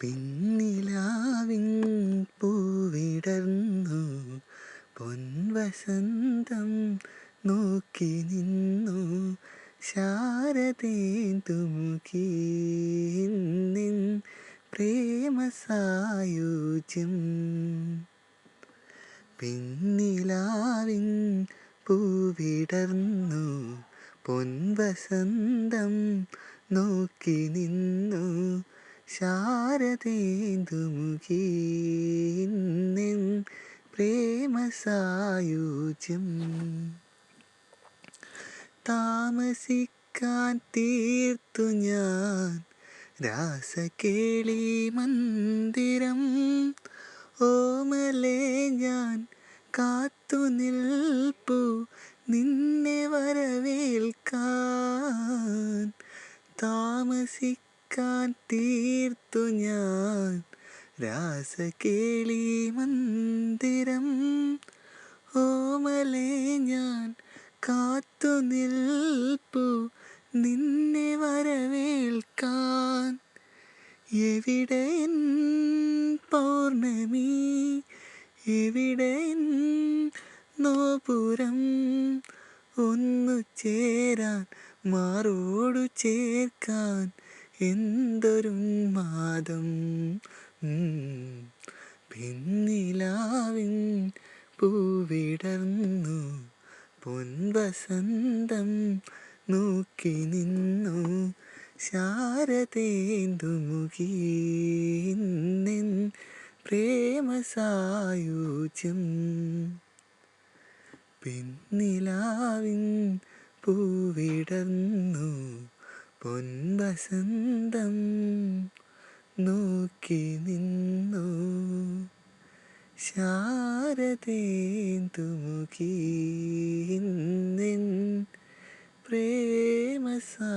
പിന്നിലാവിൻ പൂവിടർന്നു പൊൻവസന്തം നോക്കി നിന്നു ശാരദേന്ദുമുഖി നിൻ പ്രേമസായുജ്യം. പിന്നിലാവിൻ പൂവിടർന്നു പൊൻവസന്തം നോക്കി നിന്നു ശാരദേന്ദുമുഖി നിൻ പ്രേമസായുജ്യം. താമസിക്കാൻ തീർത്തു ഞാൻ രാസകേളി മന്ദിരം. ഓമലേ ഞാൻ കാത്തു നിൽപ്പു നിന്നെ വരവേൽക്കാൻ. താമസിക്കാൻ തീർത്തു ഞാൻ രാസകേളി മന്ദിരം. ഓമലേ ഞാൻ കാത്തു നിൽപ്പു നിന്നെ വരവേൽക്കാൻ. എവിടെ എൻ പൗർണമി, എവിടെ എൻ നോപുരം, ഒന്നു ചേരാൻ മാറോടു ചേർക്കാൻ എന്തൊരുന്മാദം. പിന്നിലാവിൻ പൂവിടർന്നു പൊൻവസന്തം നോക്കി നിന്നു ശാരദേന്ദുമുഖി നിൻ പ്രേമസായുജ്യം. പിന്നിലാവിൻ പൂവിടർന്നു പൊൻവസന്തം നോക്കി നിന്നു ശാരദേന്ദുമുഖി നിൻ പ്രേമസായുജ്യം.